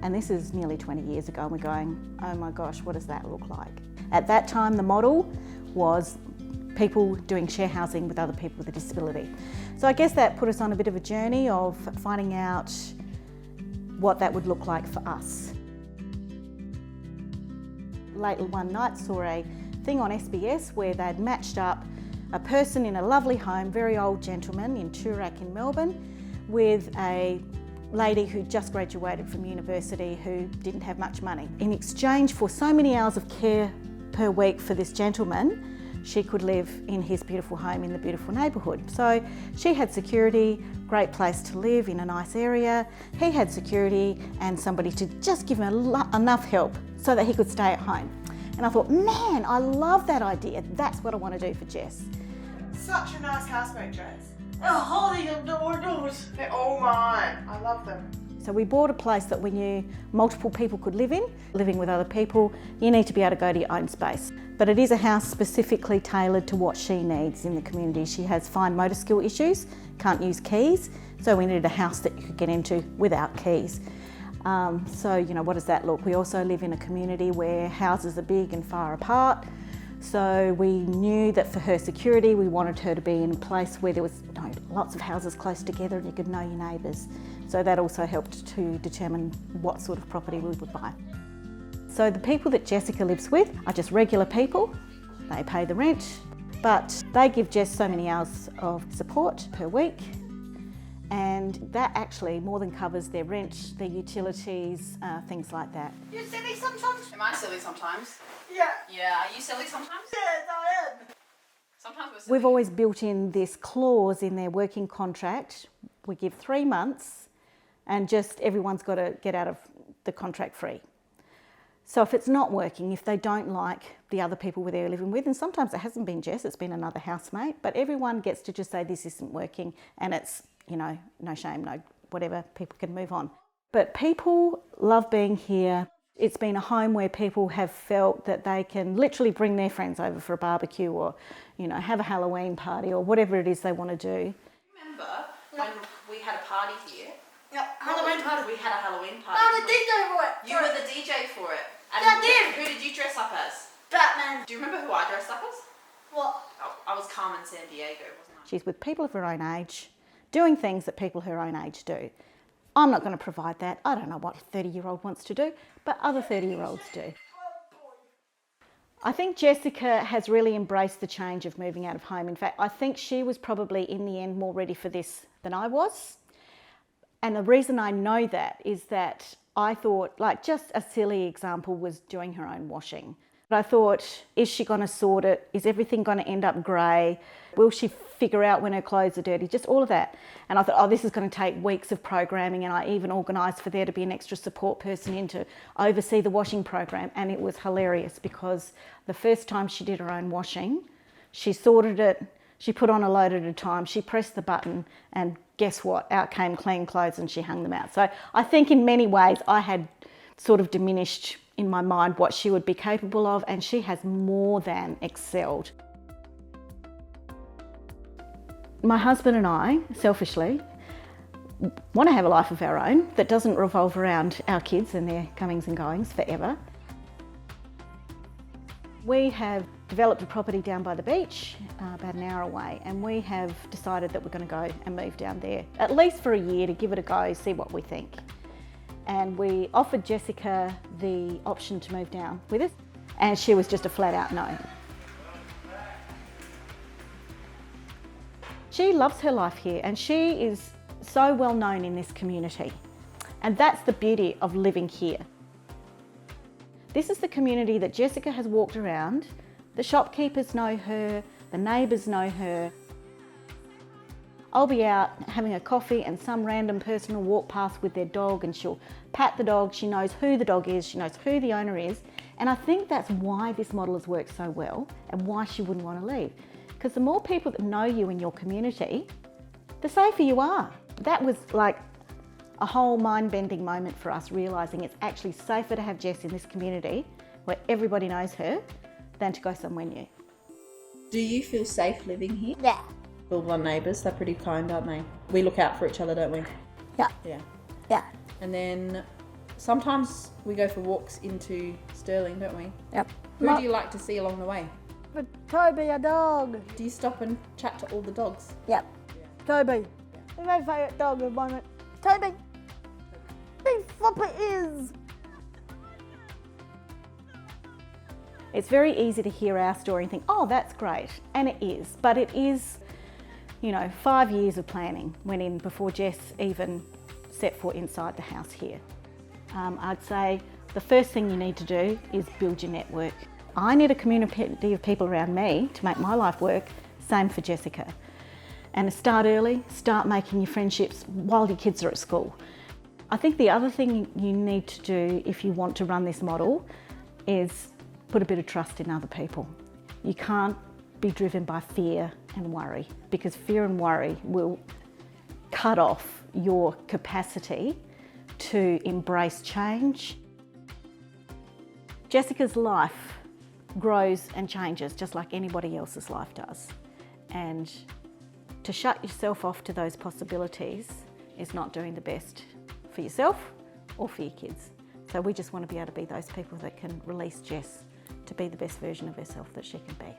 And this is nearly 20 years ago, and we're going, oh my gosh, what does that look like? At that time, the model was people doing share housing with other people with a disability. So I guess that put us on a bit of a journey of finding out what that would look like for us. Late one night saw a thing on SBS where they'd matched up a person in a lovely home, very old gentleman in Toorak in Melbourne, with a lady who just graduated from university who didn't have much money. In exchange for so many hours of care per week for this gentleman, she could live in his beautiful home in the beautiful neighbourhood. So she had security, great place to live in a nice area. He had security and somebody to just give him enough help so that he could stay at home. And I thought, man, I love that idea. That's what I want to do for Jess. Such a nice housemate, Jess. Oh, holy doors. They're all mine. I love them. So we bought a place that we knew multiple people could live in. Living with other people, you need to be able to go to your own space. But it is a house specifically tailored to what she needs in the community. She has fine motor skill issues, can't use keys, so we needed a house that you could get into without keys. So, you know, what does that look? We also live in a community where houses are big and far apart. So we knew that for her security, we wanted her to be in a place where there was lots of houses close together and you could know your neighbours. So that also helped to determine what sort of property we would buy. So the people that Jessica lives with are just regular people. They pay the rent, but they give Jess so many hours of support per week. And that actually more than covers their rent, their utilities, things like that. You're silly sometimes. Am I silly sometimes? Yeah. Yeah, are you silly sometimes? Yes, I am. Sometimes we're silly. We've always built in this clause in their working contract. We give 3 months and just everyone's got to get out of the contract free. So if it's not working, if they don't like the other people they're living with, and sometimes it hasn't been Jess, it's been another housemate, but everyone gets to just say this isn't working and it's, you know, no shame, no whatever, people can move on. But people love being here. It's been a home where people have felt that they can literally bring their friends over for a barbecue or, you know, have a Halloween party or whatever it is they want to do. Remember when we had a party here? Yeah, Halloween party. We had a Halloween party. I'm the DJ for it. You were the DJ for it. And Yeah, I did. Who did you dress up as? Batman. Do you remember who I dressed up as? What? I was Carmen San Diego, wasn't I? She's with people of her own age, doing things that people her own age do. I'm not going to provide that. I don't know what a 30-year-old wants to do, but other 30-year-olds do. I think Jessica has really embraced the change of moving out of home. In fact, I think she was probably in the end more ready for this than I was. And the reason I know that is that I thought, like, just a silly example was doing her own washing. But I thought, is she going to sort it? Is everything going to end up grey? Will she figure out when her clothes are dirty? Just all of that. And I thought, oh, this is going to take weeks of programming, and I even organised for there to be an extra support person in to oversee the washing program. And it was hilarious because the first time she did her own washing, she sorted it, she put on a load at a time, she pressed the button, and guess what? Out came clean clothes and she hung them out. So I think in many ways I had sort of diminished in my mind what she would be capable of, and she has more than excelled. My husband and I, selfishly, want to have a life of our own that doesn't revolve around our kids and their comings and goings forever. We have developed a property down by the beach, about an hour away, and we have decided that we're going to go and move down there, at least for a year, to give it a go, see what we think. And we offered Jessica the option to move down with us, and she was just a flat out no. She loves her life here, and she is so well known in this community. And that's the beauty of living here. This is the community that Jessica has walked around. The shopkeepers know her, the neighbours know her. I'll be out having a coffee and some random person will walk past with their dog and she'll pat the dog, she knows who the dog is, she knows who the owner is. And I think that's why this model has worked so well and why she wouldn't want to leave. Because the more people that know you in your community, the safer you are. That was like a whole mind-bending moment for us, realising it's actually safer to have Jess in this community where everybody knows her than to go somewhere new. Do you feel safe living here? Yeah. All of our neighbours, they're pretty kind, aren't they? We look out for each other, don't we? Yeah. Yeah. Yeah. And then Sometimes we go for walks into Stirling, don't we? Yep. Who do you like to see along the way? But Toby, a dog. Do you stop and chat to all the dogs? Yep. Toby. My favourite dog at the moment. Toby. Big flopper is. It's very easy to hear our story and think, oh, that's great. And it is. But it is, 5 years of planning went in before Jess even set foot inside the house here. I'd say the first thing you need to do is build your network. I need a community of people around me to make my life work, same for Jessica. And start early, start making your friendships while your kids are at school. I think the other thing you need to do if you want to run this model is put a bit of trust in other people. You can't be driven by fear and worry, because fear and worry will cut off your capacity to embrace change. Jessica's life grows and changes just like anybody else's life does. And to shut yourself off to those possibilities is not doing the best for yourself or for your kids. So we just want to be able to be those people that can release Jess to be the best version of herself that she can be.